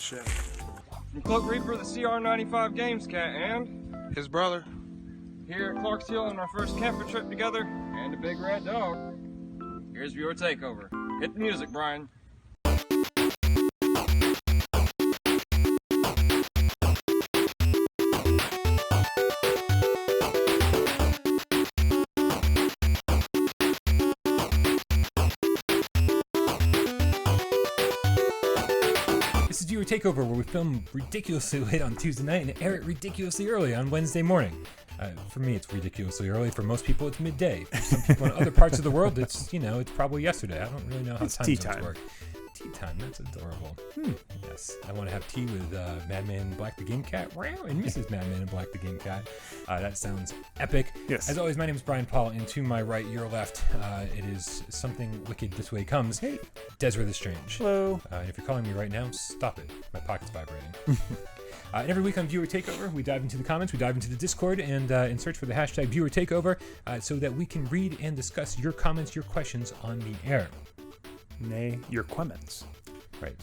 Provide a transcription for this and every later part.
shit. From Cloak Reaper, the CR95 GAMESCAST, and His brother. here at Clarksville on our first camping trip together, and a big red dog. Here's Viewer Takeover. Hit the music, Brian. This is Viewer Takeover, where we film ridiculously late on Tuesday night and air it ridiculously early on Wednesday morning. For me, it's ridiculously early. For most people, it's midday. For some people in other parts of the world, it's probably yesterday. I don't really know how time zones work. Tea time, that's adorable. Yes, I want to have tea with Madman Black the Game Cat and Mrs. Madman and Black the Game Cat. That sounds epic. Yes. As always, my name is Brian Paul, and to my right, your left, it is Something Wicked This Way Comes. Hey. Desiree the Strange. Hello. And if you're calling me right now, stop it. My pocket's vibrating. And every week on Viewer Takeover, we dive into the comments, we dive into the Discord, and search for the hashtag Viewer Takeover so that we can read and discuss your comments, your questions on the air. Nay, your comments. Right.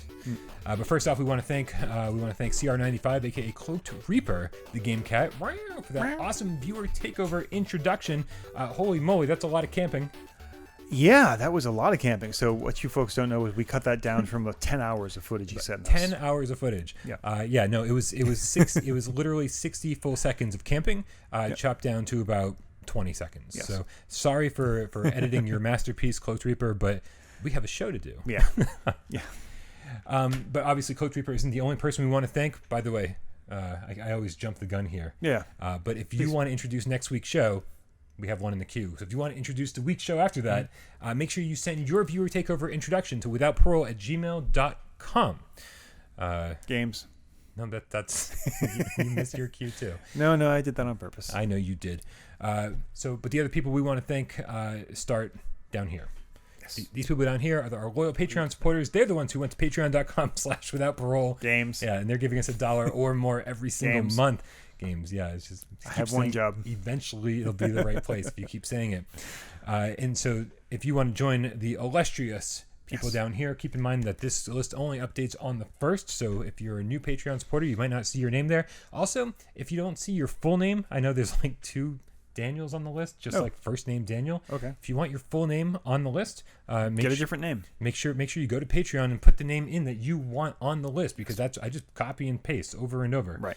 But first off, we want to thank CR95, aka Cloaked Reaper, the Game Cat, for that awesome Viewer Takeover introduction. Holy moly, that's a lot of camping. Yeah, that was a lot of camping. So what you folks don't know is we cut that down from 10 hours of footage he sent us. 10 hours of footage. Yeah. No, it was it was literally 60 full seconds of camping, chopped down to about 20 seconds. Yes. So sorry for editing your masterpiece, Cloaked Reaper, but we have a show to do. Yeah. Yeah. But obviously, Cloaked Reaper isn't the only person we want to thank. By the way, I always jump the gun here. Yeah. But if you want to introduce next week's show, we have one in the queue. So if you want to introduce the week's show after that, make sure you send your Viewer Takeover introduction to withoutparole@gmail.com. Games. No, that's you missed your cue too. No, I did that on purpose. I know you did. But the other people we want to thank start down here. These people down here are our loyal Patreon supporters. They're the ones who went to patreon.com/withoutparole. Games. Yeah, and they're giving us $1 or more every single month. Games. Yeah, it's just I have one job. Eventually, it'll be the right place if you keep saying it. And so, if you want to join the illustrious people down here, keep in mind that this list only updates on the 1st. So, if you're a new Patreon supporter, you might not see your name there. Also, if you don't see your full name, I know there's like 2 Daniels on the list, just like first name Daniel. Okay. If you want your full name on the list, get a different name. Make sure you go to Patreon and put the name in that you want on the list, because I just copy and paste over and over. Right.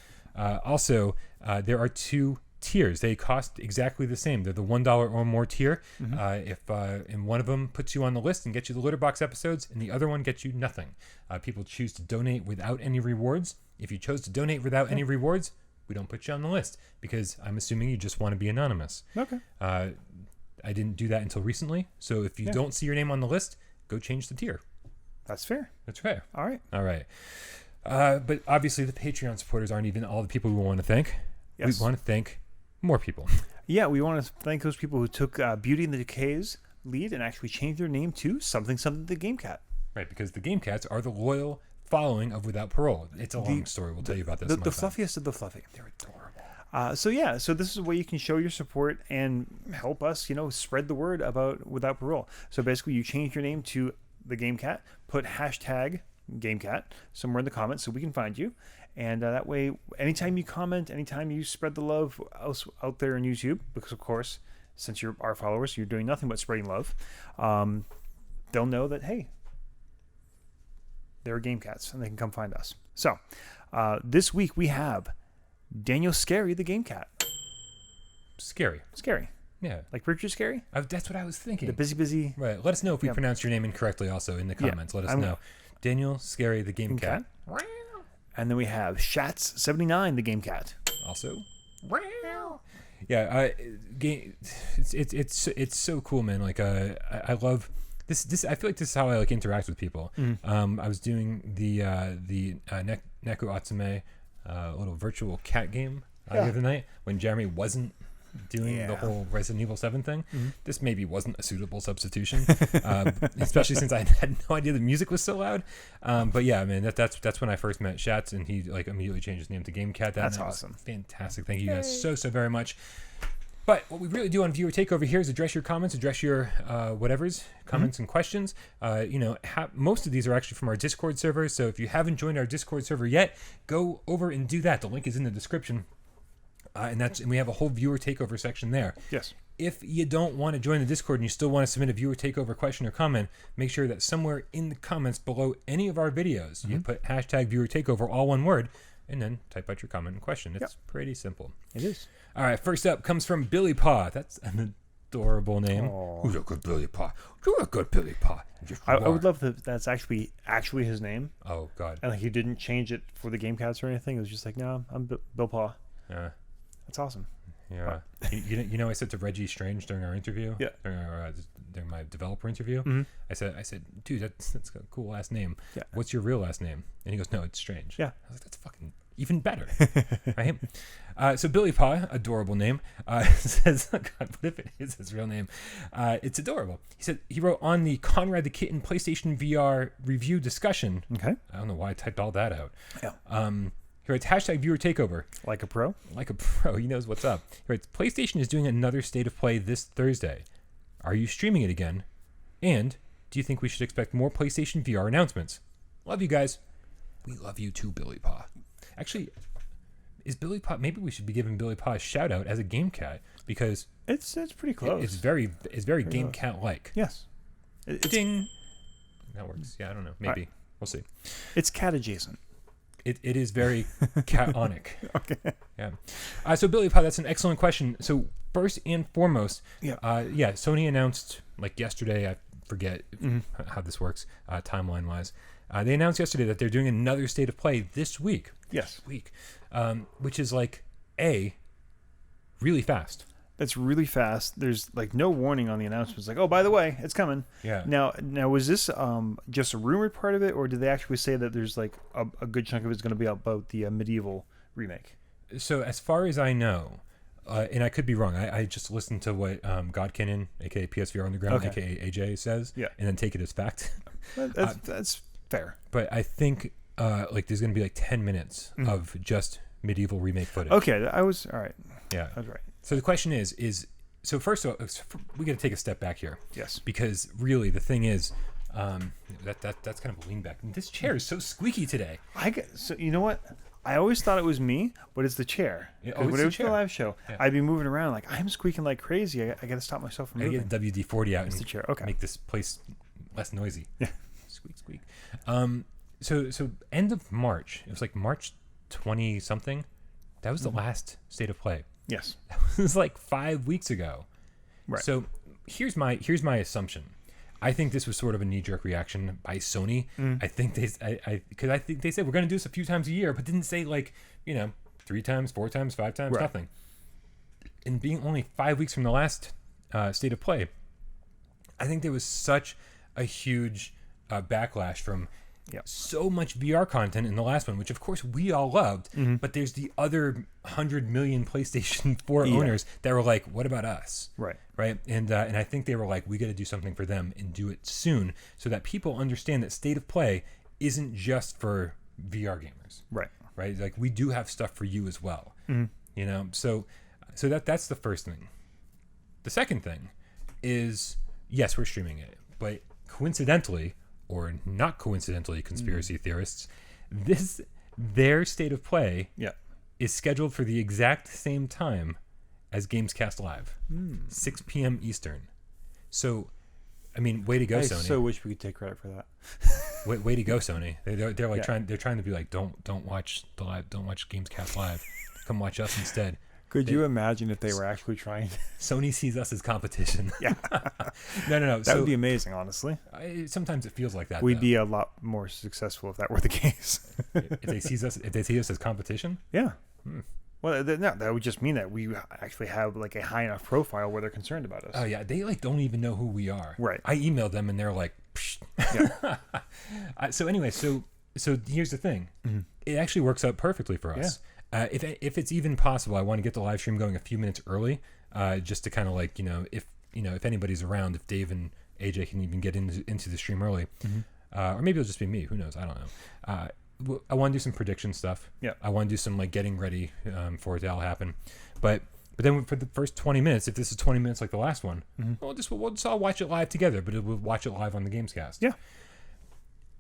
Also, there are 2 tiers. They cost exactly the same. They're the $1 or more tier. And one of them puts you on the list and gets you the Litterbox episodes, and the other one gets you nothing. People choose to donate without any rewards. If you chose to donate without any rewards, we don't put you on the list, because I'm assuming you just want to be anonymous. Okay. I didn't do that until recently, so if you don't see your name on the list, go change the tier. That's fair. That's fair. All right. But obviously the Patreon supporters aren't even all the people we want to thank. Yes. We want to thank more people. Yeah, we want to thank those people who took Beauty and the Decay's lead and actually changed their name to something the Game Cat. Right, because the Game Cats are the loyal following of Without Parole. It's a long story. We'll tell you about this. The fluffiest of the fluffy. They're adorable. So this is a way you can show your support and help us, spread the word about Without Parole. So basically, you change your name to the Game Cat, put hashtag Game Cat somewhere in the comments so we can find you, and that way, anytime you comment, anytime you spread the love out there on YouTube, because of course, since you're our followers, you're doing nothing but spreading love. They'll know that they're Game Cats, and they can come find us. So, this week we have Daniel Scary, the Game Cat. Scary. Yeah. Like Richard Scary? That's what I was thinking. The busy. Right. Let us know if we pronounced your name incorrectly also in the comments. Let us know. Daniel Scary, the Game Cat. And then we have Shats79, the Game Cat. Also. Yeah. It's so cool, man. Like, I love... This I feel like this is how I interact with people. I was doing the Neko Atsume little virtual cat game the other night when Jeremy wasn't doing the whole Resident Evil 7 thing. This maybe wasn't a suitable substitution, especially since I had no idea the music was so loud. But yeah, man, that's when I first met Shats, and he immediately changed his name to Game Cat. That's awesome. Fantastic. Thank you guys so very much. But what we really do on Viewer Takeover here is address your comments, address your comments and questions. Most of these are actually from our Discord server. So if you haven't joined our Discord server yet, go over and do that. The link is in the description. And we have a whole Viewer Takeover section there. Yes. If you don't want to join the Discord and you still want to submit a Viewer Takeover question or comment, make sure that somewhere in the comments below any of our videos, you put hashtag Viewer Takeover, all one word, and then type out your comment and question. It's pretty simple. It is. All right, first up comes from Billy Paw. That's an adorable name. Aww. Who's a good Billy Paw? You're a good Billy Paw. I would love that. That's actually his name. Oh God. And like he didn't change it for the game cats or anything. It was just like, no, I'm Bill Paw. Yeah. That's awesome. Yeah. You know, I said to Reggie Strange during our interview. Yeah. During my developer interview, I said, dude, that's a cool last name. Yeah. What's your real last name? And he goes, no, it's Strange. Yeah. I was like, that's fucking even better. Right? So Billy Paw, adorable name, says, God, what if it is his real name? It's adorable. He said he wrote on the Conrad the Kitten PlayStation VR review discussion. Okay. I don't know why I typed all that out. Yeah. He writes, hashtag Viewer Takeover. Like a pro? Like a pro. He knows what's up. He writes, PlayStation is doing another State of Play this Thursday. Are you streaming it again? And do you think we should expect more PlayStation VR announcements? Love you guys. We love you too, Billy Paw. Actually, is Billy Paw? Maybe we should be giving Billy Paw a shout out as a game cat because it's pretty close. It's very game cat like. Yes. Ding. That works. Yeah, I don't know. Maybe we'll see. It's cat adjacent. It is very cat-onic. Okay. Yeah. So Billy Paw, that's an excellent question. So first and foremost, Sony announced like yesterday. I forget how this works timeline wise. They announced yesterday that they're doing another State of Play this week. Yes. Which is like really fast. It's really fast. There's like no warning on the announcements. Like, oh, by the way, it's coming. Yeah. Now, was this just a rumored part of it, or did they actually say that there's like a good chunk of it's going to be about the medieval remake? So as far as I know, and I could be wrong, I just listened to what Godkinnon, aka PSVR Underground, aka AJ says, and then take it as fact. That's fair. But I think like there's going to be like 10 minutes of just medieval remake footage. Okay, I was all right. Yeah, that's right. So the question is so first of all, we got to take a step back here. Yes. Because really the thing is, that's kind of a lean back. This chair is so squeaky today. So you know what? I always thought it was me, but it's the chair. It's when the it was chair. the live show, I'd be moving around like I'm squeaking like crazy. I got to stop myself from moving. I get the WD-40 out the chair. Okay. Make this place less noisy. Yeah. Squeak, squeak. So end of March. It was like March 20 something. That was the last State of Play. Yes. That was like 5 weeks ago. Right. So here's my assumption. I think this was sort of a knee-jerk reaction by Sony. I think they said we're going to do this a few times a year, but didn't say 3 times, 4 times, 5 times, nothing. And being only 5 weeks from the last State of Play, I think there was such a huge backlash from so much VR content in the last one, which of course we all loved, but there's the other 100 million PlayStation 4 owners that were like, what about us? Right. And I think they were like, we got to do something for them and do it soon so that people understand that State of Play isn't just for VR gamers. Right. Like we do have stuff for you as well. So that's the first thing. The second thing is, yes, we're streaming it, but coincidentally, or not coincidentally, conspiracy theorists, their State of Play is scheduled for the exact same time as GAMESCAST Live, 6 p.m. Eastern. So, I mean, way to go, Sony. I so wish we could take credit for that. way to go, Sony. They're like trying to be like, don't watch the live, don't watch GAMESCAST Live, come watch us instead. Could you imagine if they were actually trying? Sony sees us as competition. Yeah. No. That would be amazing, honestly. Sometimes it feels like that. We'd be a lot more successful if that were the case. if they see us as competition. Yeah. Well, that would just mean that we actually have like a high enough profile where they're concerned about us. Oh yeah, they like don't even know who we are. Right. I emailed them and they're like, psh. Yeah. So anyway, so here's the thing. It actually works out perfectly for us. Yeah. If it's even possible, I want to get the live stream going a few minutes early, just to kind of like if anybody's around, if Dave and AJ can even get into the stream early, or maybe it'll just be me. Who knows? I don't know. I want to do some prediction stuff. Yeah. I want to do some like getting ready for it to all happen, but But then for the first 20 minutes, if this is 20 minutes like the last one, we'll just all watch it live together, but we'll watch it live on the Gamescast. Yeah.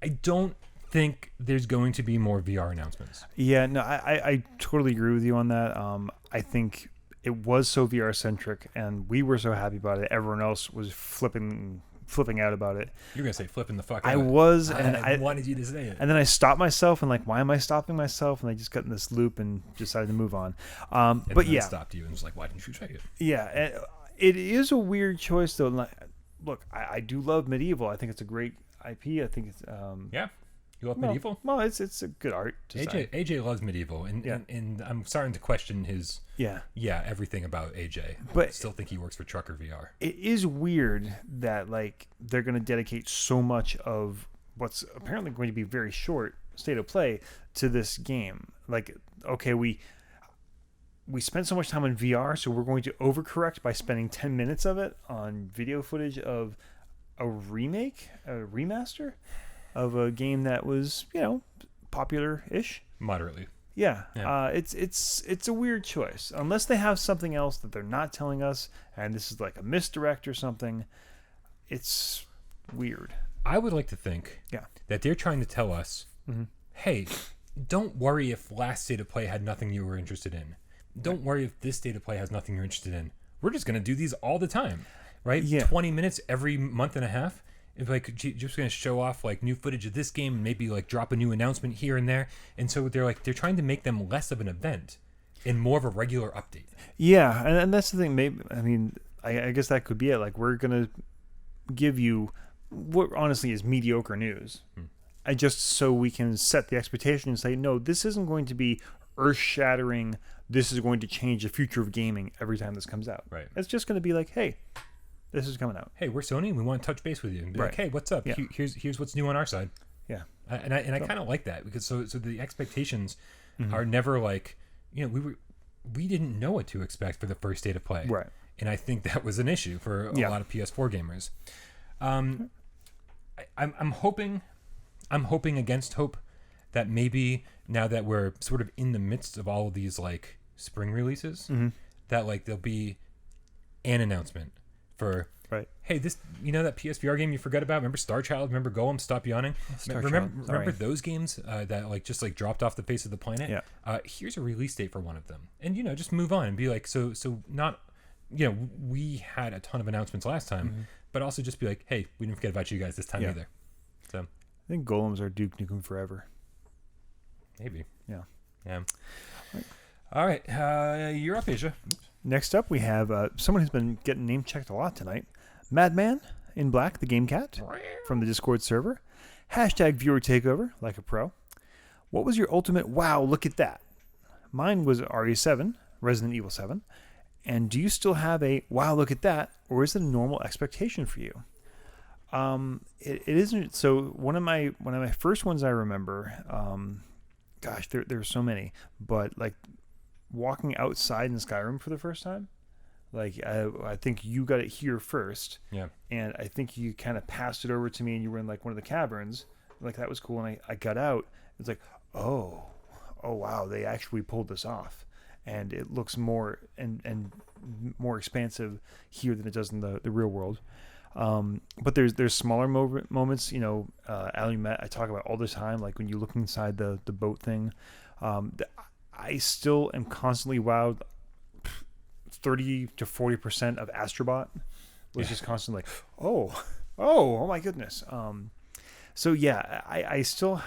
I don't think there's going to be more VR announcements. Yeah, no, I totally agree with you on that. I think it was so VR centric, and we were so happy about it. Everyone else was flipping out about it. You're gonna say flipping the fuck out. I was, and I wanted you to say it. And then I stopped myself and like, why am I stopping myself? And I just got in this loop and decided to move on. But yeah, stopped you and was like, why didn't you say it? Yeah, it is a weird choice though. Like, look, I do love Medieval. I think it's a great IP. I think it's yeah. You love Medieval? Well, it's a good art. AJ loves Medieval, and I'm starting to question his everything about AJ. But I still think he works for Trucker VR. It is weird that like they're going to dedicate so much of what's apparently going to be very short state of play to this game. Like, okay, we spent so much time on VR, so we're going to overcorrect by spending 10 minutes of it on video footage of a remaster of a game that was, popular-ish. Moderately. Yeah. It's a weird choice. Unless they have something else that they're not telling us, and this is like a misdirect or something, it's weird. I would like to think that they're trying to tell us, hey, don't worry if last state of play had nothing you were interested in. Don't worry if this state of play has nothing you're interested in. We're just going to do these all the time, right? Yeah. 20 minutes every month and a half. If like just going to show off like new footage of this game and maybe like drop a new announcement here and there. And so they're trying to make them less of an event and more of a regular update. Yeah. And that's the thing. Maybe, I guess that could be it. Like, we're going to give you what honestly is mediocre news. Just so we can set the expectation and say, no, this isn't going to be earth shattering. This is going to change the future of gaming every time this comes out. Right. It's just going to be like, hey, this is coming out. Hey, we're Sony. We want to touch base with you and be like, hey, what's up? Yeah. Here's what's new on our side. Yeah. And I kind of like that because so the expectations are never like, we didn't know what to expect for the first state of play. Right. And I think that was an issue for a lot of PS4 gamers. I'm hoping against hope that maybe now that we're sort of in the midst of all of these like spring releases, that like there'll be an announcement for hey, this that PSVR game you forgot about? Remember Star Child? Remember Golem? Stop Yawning? Remember those games that like just like dropped off the face of the planet? Yeah. Here's a release date for one of them, and just move on and be like, so not we had a ton of announcements last time, but also just be like, hey, we didn't forget about you guys this time either. So I think Golems are Duke Nukem Forever. Maybe. Yeah. All right. You're up, Asia. Next up, we have someone who's been getting name checked a lot tonight. Madman in Black, the Game Cat, from the Discord server. Hashtag viewer takeover, like a pro. What was your ultimate wow, look at that? Mine was RE7, Resident Evil 7. And do you still have a wow, look at that? Or is it a normal expectation for you? It isn't. So one of my first ones I remember, there's so many, but like walking outside in Skyrim for the first time, like I think you got it here first, and I think you kind of passed it over to me, and you were in like one of the caverns, like that was cool, and I got out. It's like, oh wow, they actually pulled this off, and it looks more and more expansive here than it does in the real world. But there's smaller moments, Alumet I talk about all the time, like when you look inside the boat thing. I still am constantly wowed. 30 to 40% of Astrobot was just constantly like, oh my goodness. So yeah, I still,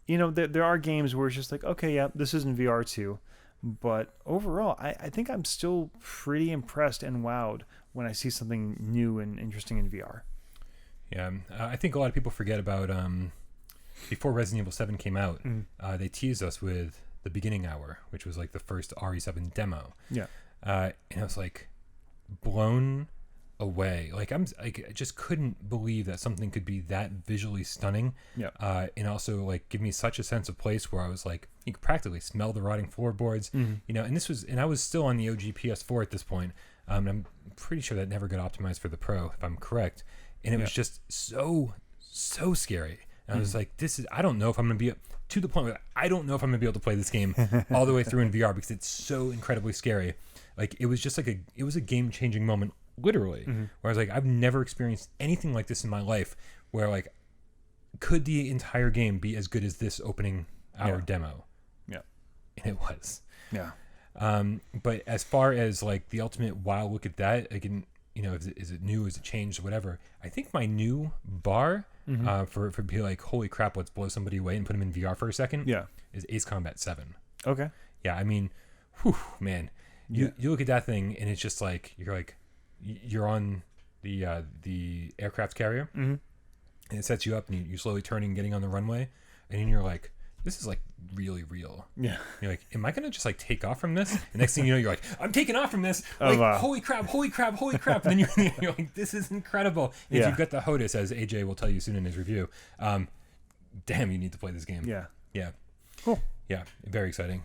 there are games where it's just like, okay, yeah, this is in VR too. But overall, I think I'm still pretty impressed and wowed when I see something new and interesting in VR. Yeah, I think a lot of people forget about before Resident Evil 7 came out, they teased us with the beginning hour, which was like the first RE7 demo. Yeah, and I was like blown away. Like I just couldn't believe that something could be that visually stunning. Yeah, and also like give me such a sense of place where I was like, you could practically smell the rotting floorboards. And I was still on the OG PS4 at this point. I'm pretty sure that never got optimized for the Pro, if I'm correct. And it was just so scary. And I was like, I don't know if I'm going to be to the point where I don't know if I'm going to be able to play this game all the way through in VR because it's so incredibly scary. Like, it was just like it was a game changing moment, literally, where I was like, I've never experienced anything like this in my life where, like, could the entire game be as good as this opening hour demo? Yeah. And it was. Yeah. But as far as like the ultimate wow, look at that, again, you know, is it new, is it changed, whatever. I think my new bar for be like, holy crap, let's blow somebody away and put them in VR for a second is Ace Combat 7. Okay. Yeah, I mean, whew, man, you look at that thing and it's just like you're on the aircraft carrier and it sets you up and you're slowly turning, getting on the runway, and then you're like, this is like really real. Yeah. You're like, am I going to just like take off from this? And next thing you know, you're like, I'm taking off from this. Like, holy crap. And then you're like, this is incredible. And if you've got the HOTUS, as AJ will tell you soon in his review, damn, you need to play this game. Yeah. Yeah. Cool. Yeah. Very exciting.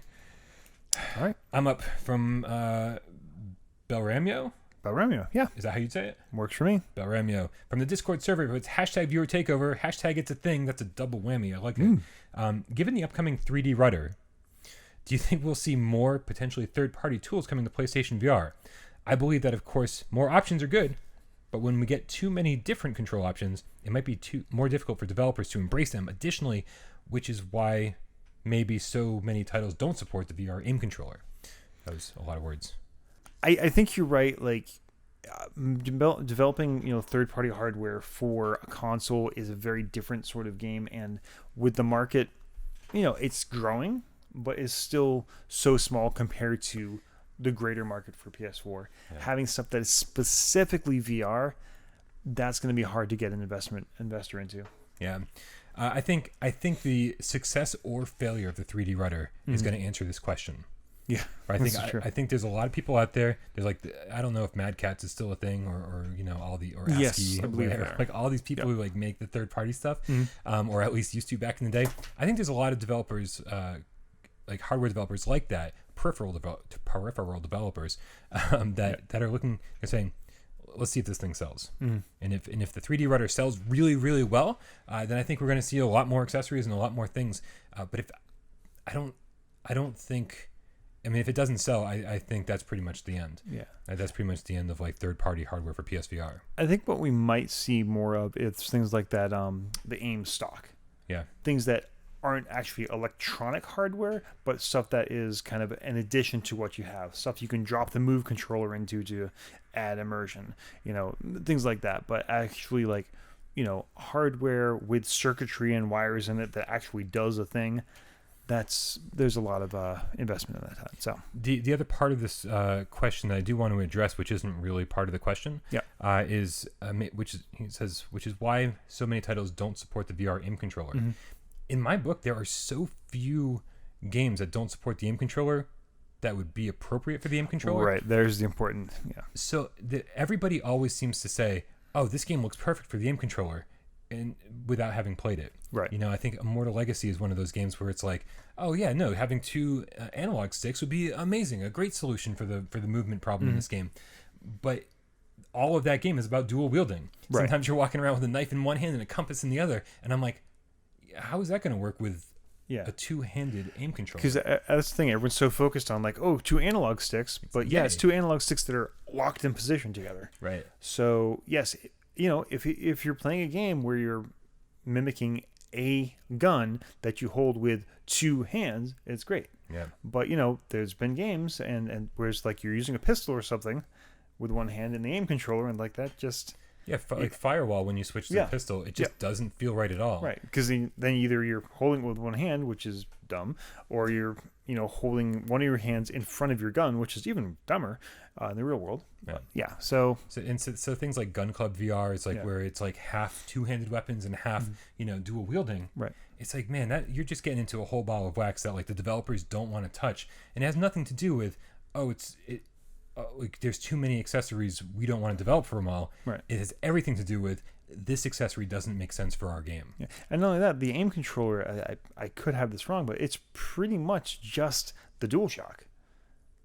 All right. I'm up from Belramio. Belramio, yeah. Is that how you'd say it? Works for me. Belramio. From the Discord server, it's hashtag viewer takeover, hashtag it's a thing. That's a double whammy. I like it. Given the upcoming 3D rudder, do you think we'll see more potentially third-party tools coming to PlayStation VR? I believe that, of course, more options are good, but when we get too many different control options, it might be more difficult for developers to embrace them. Additionally, which is why maybe so many titles don't support the VR aim controller. That was a lot of words. I think you're right. Like, developing, you know, third-party hardware for a console is a very different sort of game, and with the market, you know, it's growing, but is still so small compared to the greater market for PS4. Yeah. Having stuff that is specifically VR, that's going to be hard to get an investor into. Yeah. I think the success or failure of the 3D rudder is going to answer this question. Yeah, I think there's a lot of people out there. There's like, I don't know if Mad Catz is still a thing, or you know, all the, or ASCII, yes, I believe like all these people who like make the third party stuff, or at least used to back in the day. I think there's a lot of developers, like hardware developers like that, peripheral developers, that are looking, they're saying, let's see if this thing sells. And if the 3D rudder sells really, really well, then I think we're going to see a lot more accessories and a lot more things. But if I don't think. I mean, if it doesn't sell, I think that's pretty much the end. Yeah. That's pretty much the end of like third-party hardware for PSVR. I think what we might see more of is things like that, the AIM stock. Yeah. Things that aren't actually electronic hardware, but stuff that is kind of an addition to what you have. Stuff you can drop the Move controller into to add immersion, you know, things like that. But actually, like, you know, hardware with circuitry and wires in it that actually does a thing. There's a lot of investment in that. So the other part of this question that I do want to address, which isn't really part of the question, is which is why so many titles don't support the VR aim controller. In my book, there are so few games that don't support the aim controller that would be appropriate for the aim controller. Right, there's the important. So everybody always seems to say, "Oh, this game looks perfect for the aim controller." And without having played it, right? You know, I think Immortal Legacy is one of those games where it's like, oh yeah, no, having two analog sticks would be amazing, a great solution for the movement problem in this game. But all of that game is about dual wielding. Right. Sometimes you're walking around with a knife in one hand and a compass in the other, and I'm like, how is that going to work with a two-handed aim controller? Because that's the thing, everyone's so focused on like, oh, two analog sticks, but it's two analog sticks that are locked in position together. Right. So yes. You know, if you're playing a game where you're mimicking a gun that you hold with two hands, it's great. Yeah. But, you know, there's been games and where it's like you're using a pistol or something with one hand and the aim controller, and like that just... Yeah, like Firewall, when you switch to the pistol, it just doesn't feel right at all. Right, because then either you're holding it with one hand, which is dumb, or you're, you know, holding one of your hands in front of your gun, which is even dumber in the real world. So things like Gun Club VR is like where it's like half two-handed weapons and half you know, dual wielding. Right. It's like, man, that you're just getting into a whole ball of wax that like the developers don't want to touch, and it has nothing to do with like there's too many accessories, we don't want to develop for them all. Right. It has everything to do with this accessory doesn't make sense for our game. Yeah. And not only that, the aim controller, I could have this wrong, but it's pretty much just the DualShock.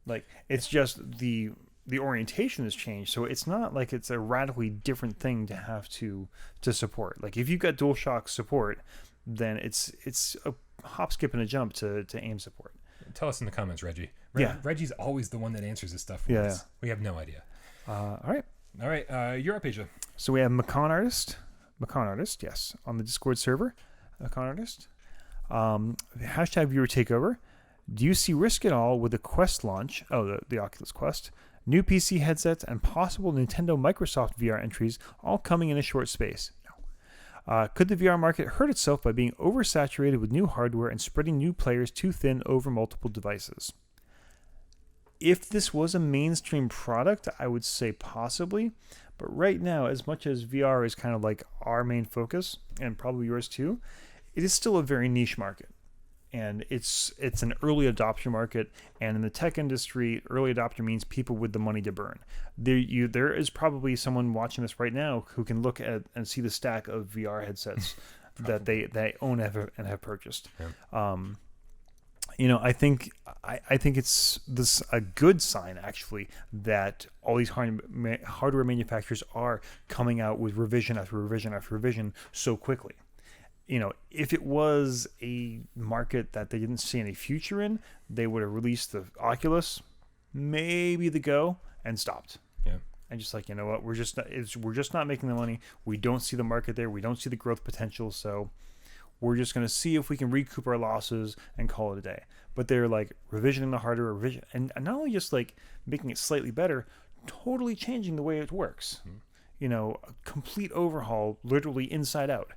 Like, it's just the orientation has changed, so it's not like it's a radically different thing to have to support. Like, if you've got DualShock support, then it's a hop, skip, and a jump to aim support. Tell us in the comments, Reggie. Yeah. Reggie's always the one that answers this stuff for Yeah, us. We have no idea. All right. All right, you're up, Asia. So we have Macon Artist, yes, on the Discord server. Macon Artist. Hashtag viewer takeover. Do you see risk at all with the Quest launch? Oh, the Oculus Quest. New PC headsets and possible Nintendo Microsoft VR entries all coming in a short space. No. Could the VR market hurt itself by being oversaturated with new hardware and spreading new players too thin over multiple devices? If this was a mainstream product, I would say possibly. But right now, as much as VR is kind of like our main focus, and probably yours too, it is still a very niche market. And it's an early adopter market. And in the tech industry, early adopter means people with the money to burn. There is probably someone watching this right now who can look at and see the stack of VR headsets that they own and have purchased. Yeah. I think it's a good sign actually that all these hardware manufacturers are coming out with revision after revision after revision so quickly. If it was a market that they didn't see any future in, they would have released the Oculus, maybe the Go, and stopped. Yeah. And just like, you know what, we're just not making the money. We don't see the market there. We don't see the growth potential. So we're just going to see if we can recoup our losses and call it a day. But they're like revisioning the hardware, and not only just like making it slightly better, totally changing the way it works. A complete overhaul, literally inside out.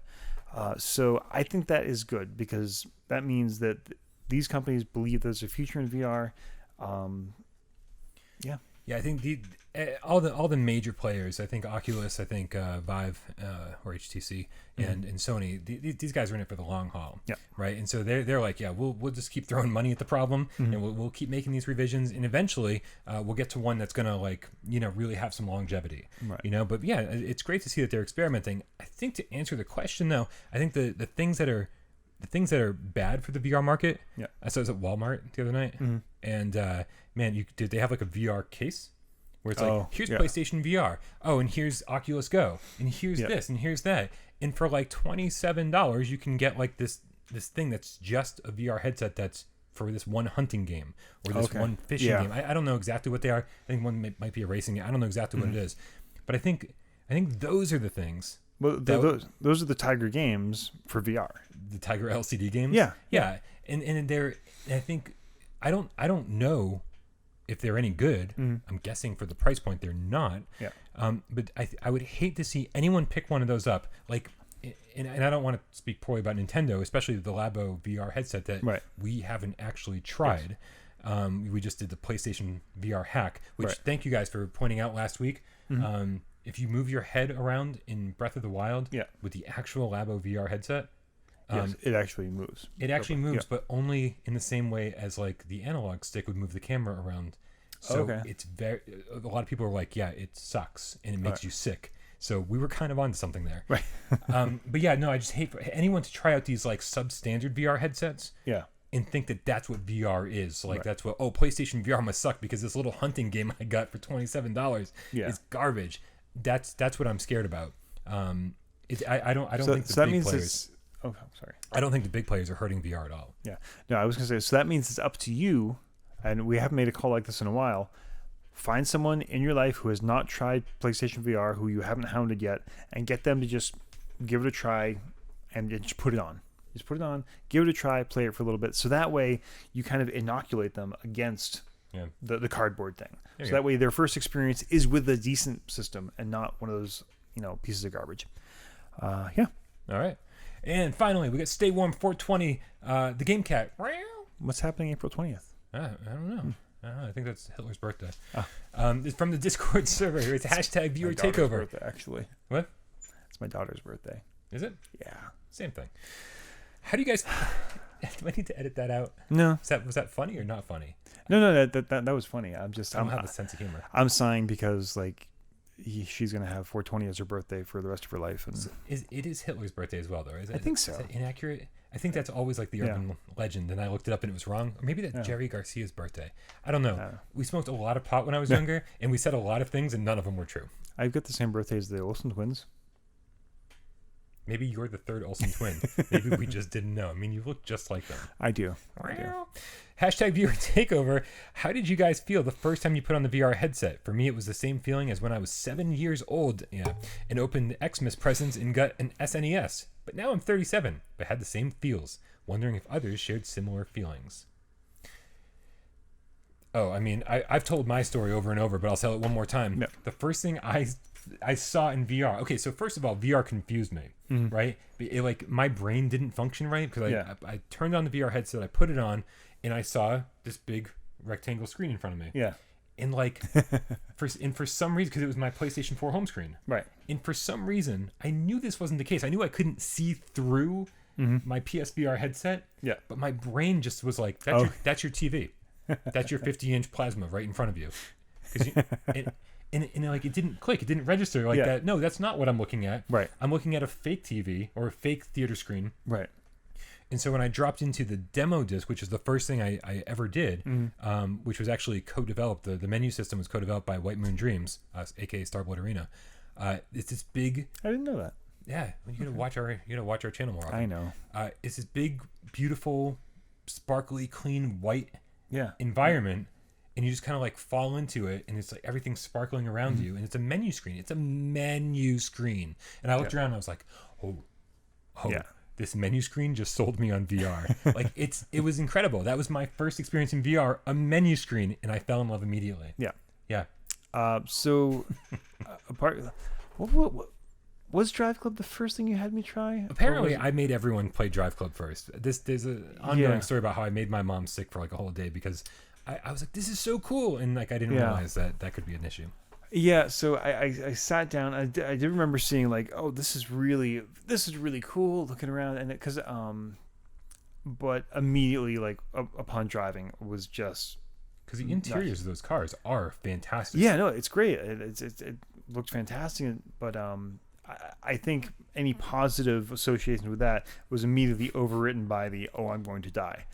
So I think that is good because that means that these companies believe there's a future in VR. Yeah, I think all the major players. I think Oculus, I think Vive or HTC, and Sony. These guys are in it for the long haul. Yeah. Right. And so they're like, yeah, we'll just keep throwing money at the problem, and we'll keep making these revisions, and eventually we'll get to one that's gonna really have some longevity. Right. But yeah, it's great to see that they're experimenting. I think to answer the question though, I think the things that are bad for the VR market. Yeah. I was at Walmart the other night, and man, did they have like a VR case where it's like, here's PlayStation VR, and here's Oculus Go, and here's this, and here's that, and for like $27 you can get like this thing that's just a VR headset that's for this one hunting game or this one fishing game. I don't know exactly what they are. I think one might be a racing game. I don't know exactly what it is, but I think those are the things. Well, those are the Tiger games for VR. The Tiger LCD games. Yeah. And they're. I think I don't know if they're any good. I'm guessing for the price point they're not. Yeah. But I would hate to see anyone pick one of those up. Like, and I don't want to speak poorly about Nintendo, especially the Labo VR headset that we haven't actually tried. Yes. We just did the PlayStation VR hack, which thank you guys for pointing out last week. If you move your head around in Breath of the Wild with the actual Labo VR headset, yes, it actually moves. It actually moves, but only in the same way as like the analog stick would move the camera around. So it's a lot of people are like, yeah, it sucks and it makes you sick. So we were kind of onto something there. Right. But yeah, no, I just hate for anyone to try out these like substandard VR headsets. Yeah. And think that that's what VR is. Like that's what, PlayStation VR must suck because this little hunting game I got for $27 is garbage. That's what I'm scared about. I don't think the big players. Oh, sorry. I don't think the big players are hurting VR at all. Yeah. No, I was going to say, so that means it's up to you, and we haven't made a call like this in a while. Find someone in your life who has not tried PlayStation VR, who you haven't hounded yet, and get them to just give it a try and just put it on. Just put it on, give it a try, play it for a little bit. So that way you kind of inoculate them against the cardboard thing. So that way their first experience is with a decent system and not one of those, pieces of garbage. All right. And finally, we got Stay Warm 420, the Game Cat. What's happening April 20th? I don't know. I think that's Hitler's birthday. It's from the Discord server. It's hashtag viewer takeover. Birthday, actually. What? It's my daughter's birthday. Is it? Yeah. Same thing. How do you guys... Do I need to edit that out? No. Was that funny or not funny? No, that was funny. I don't have a sense of humor. I'm sighing because she's gonna have 420 as her birthday for the rest of her life, and it is Hitler's birthday as well, though. I think so. Is that inaccurate? I think that's always like the urban legend, and I looked it up and it was wrong. Or maybe that's Jerry Garcia's birthday. I don't know. We smoked a lot of pot when I was younger, and we said a lot of things, and none of them were true. I've got the same birthday as the Olsen twins. Maybe you're the third Olsen twin. Maybe we just didn't know. I mean, you look just like them. I do. Hashtag viewer takeover. How did you guys feel the first time you put on the VR headset? For me, it was the same feeling as when I was 7 years old, and opened Xmas presents and got an SNES. But now I'm 37, but had the same feels. Wondering if others shared similar feelings. Oh, I mean, I've told my story over and over, but I'll tell it one more time. Yeah. The first thing I saw in VR. Okay, so first of all, VR confused me, right? Like my brain didn't function right because I turned on the VR headset, I put it on, and I saw this big rectangle screen in front of me. Yeah. And like, for some reason, because it was my PlayStation 4 home screen, Right. and for some reason, I knew this wasn't the case. I knew I couldn't see through my PSVR headset. Yeah. But my brain just was like, that's your TV. That's your 50-inch plasma right in front of you. And like it didn't click, it didn't register like that. No, that's not what I'm looking at. Right. I'm looking at a fake TV or a fake theater screen. Right. And so when I dropped into the demo disc, which is the first thing I ever did, which was actually co-developed, the menu system was co-developed by White Moon Dreams, aka Starblood Arena. It's this big. I didn't know that. Yeah, you gotta watch our channel more often. I know. It's this big, beautiful, sparkly, clean white Yeah. environment. And you just kind of like fall into it, and it's like everything's sparkling around you, and it's a menu screen. It's a menu screen. And I looked around, and I was like, oh, Yeah. this menu screen just sold me on VR. Like it was incredible. That was my first experience in VR, a menu screen, and I fell in love immediately. Yeah. Yeah. So, apart, what was Drive Club the first thing you had me try? Apparently, I made everyone play Drive Club first. There's an ongoing story about how I made my mom sick for like a whole day because I was like, this is so cool, and like I didn't realize that could be an issue. Yeah, so I sat down. I did remember seeing like, oh, this is really cool. Looking around and because but immediately like upon driving was just because the interiors of those cars are fantastic. Yeah, no, it's great. It looked fantastic, but I think any positive association with that was immediately overwritten by the I'm going to die.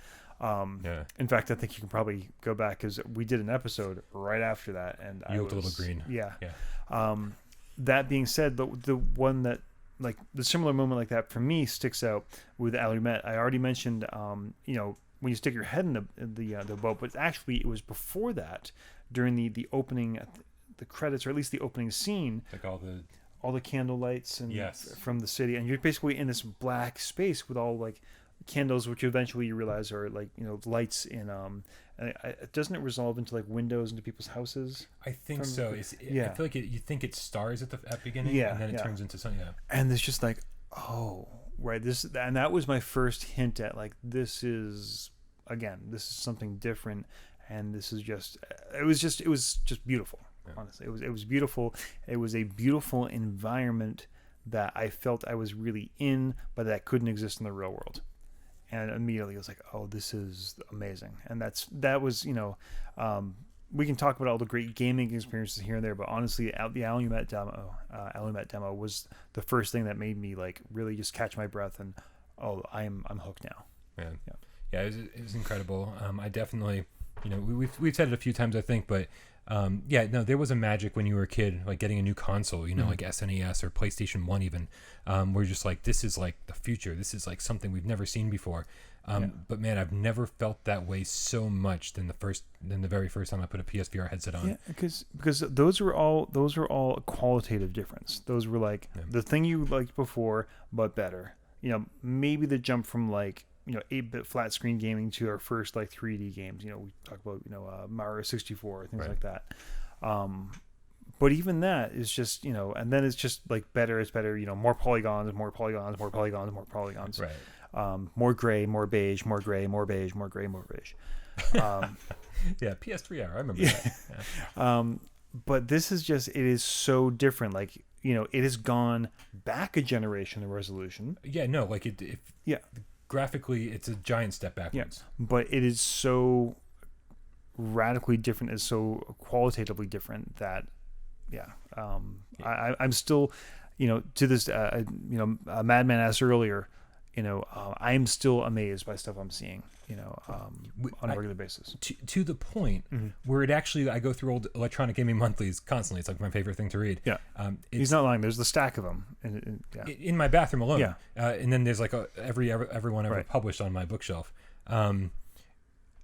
In fact, I think you can probably go back because we did an episode right after that, and you looked a little green. Yeah. That being said, the one that like the similar moment like that for me sticks out with Alumet. I already mentioned, when you stick your head in the boat, but actually it was before that during the opening, the credits, or at least the opening scene, like all the candle lights and from the city, and you're basically in this black space with all like candles, which eventually you realize are like lights in doesn't it resolve into like windows into people's houses? I think so. I feel like you think it stars at beginning, and then it turns into something. Yeah. And it's just like, oh, right, and that was my first hint at like this is something different, and this is it was just beautiful. Yeah. Honestly, it was beautiful. It was a beautiful environment that I felt I was really in, but that couldn't exist in the real world. And immediately I was like, oh, this is amazing. And that was, we can talk about all the great gaming experiences here and there, but honestly, the Alumet demo was the first thing that made me like really just catch my breath and, oh, I'm hooked now. Man. Yeah, it was incredible. I definitely, we've said it a few times, I think, but there was a magic when you were a kid, like getting a new console, like SNES or PlayStation 1 even, where you're just like, this is like the future. This is like something we've never seen before. But man, I've never felt that way so much than the very first time I put a PSVR headset on. Yeah, because those were all a qualitative difference. Those were like the thing you liked before, but better. Maybe the jump from like 8-bit flat screen gaming to our first like 3D games. We talk about Mario 64, things like that. But even that is just and then it's just like better. It's better. More polygons, more polygons, more polygons, more polygons. Right. More gray, more beige, more gray, more beige, more gray, more beige. Yeah, PS3 I remember that. Yeah. But this is just, it is so different. Like, it has gone back a generation in resolution. Yeah, no, like graphically, it's a giant step backwards. Yeah, but it is so radically different, is so qualitatively different that, I'm still, to this, Madman asked earlier, I'm still amazed by stuff I'm seeing, on a regular basis. To the point where it actually, I go through old electronic gaming monthlies constantly. It's like my favorite thing to read. Yeah. He's not lying. There's the stack of them in my bathroom alone. Yeah. And then there's like every one ever Right. published on my bookshelf.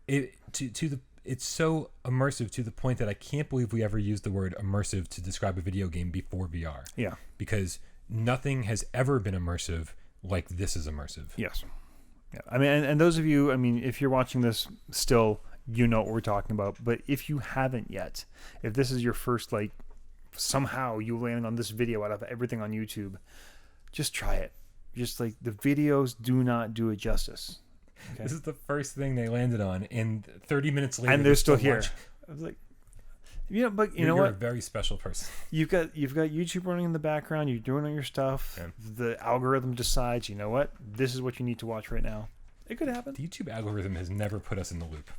It's so immersive to the point that I can't believe we ever used the word immersive to describe a video game before VR. Yeah. Because nothing has ever been immersive like this is immersive. Yes. Yeah. I mean, and those of you, if you're watching this still, you know what we're talking about. But if you haven't yet, if this is your first, somehow you landed on this video out of everything on YouTube, just try it. Just the videos do not do it justice. Okay? This is the first thing they landed on, and 30 minutes later, And they're still here. I was like, but you know you're what? a very special person. You've got YouTube running in the background. You're doing all your stuff. Yeah. The algorithm decides, you know what? This is what you need to watch right now. It could happen. The YouTube algorithm has never put us in the loop.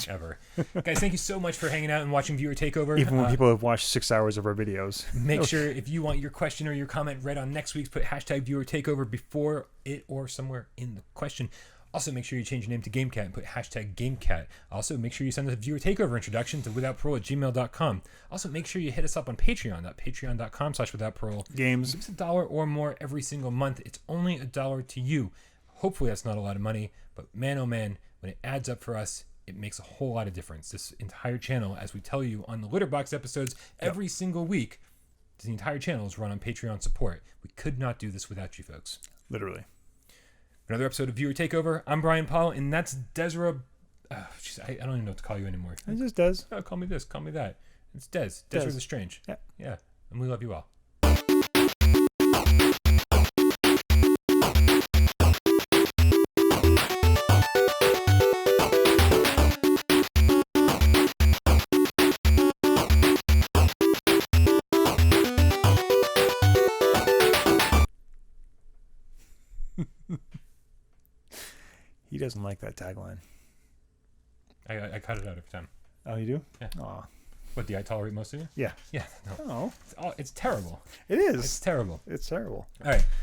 Ever. Guys, thank you so much for hanging out and watching Viewer Takeover. Even when people have watched 6 hours of our videos. Make sure if you want your question or your comment read on next week's, put hashtag Viewer Takeover before it or somewhere in the question. Also, make sure you change your name to GameCat and put hashtag GameCat. Also, make sure you send us a Viewer Takeover introduction to withoutparole@gmail.com. Also, make sure you hit us up on Patreon. Patreon.com/withoutparole. Games. Give us $1 or more every single month. It's only $1 to you. Hopefully, that's not a lot of money, but man, oh man, when it adds up for us, it makes a whole lot of difference. This entire channel, as we tell you on the Litterbox episodes every single week, the entire channel is run on Patreon support. We could not do this without you folks. Literally. Another episode of Viewer Takeover. I'm Brian Paul, and that's Desra. I don't even know what to call you anymore. It just does. Oh, call me this, call me that. It's Desra the Strange. Yeah. Yeah, and we love you all. He doesn't like that tagline. I cut it out every time. Oh, you do? Yeah. Aw. What, do I tolerate most of you? Yeah. Yeah. No. Oh, It's terrible. it is. It's terrible. It's terrible. All right.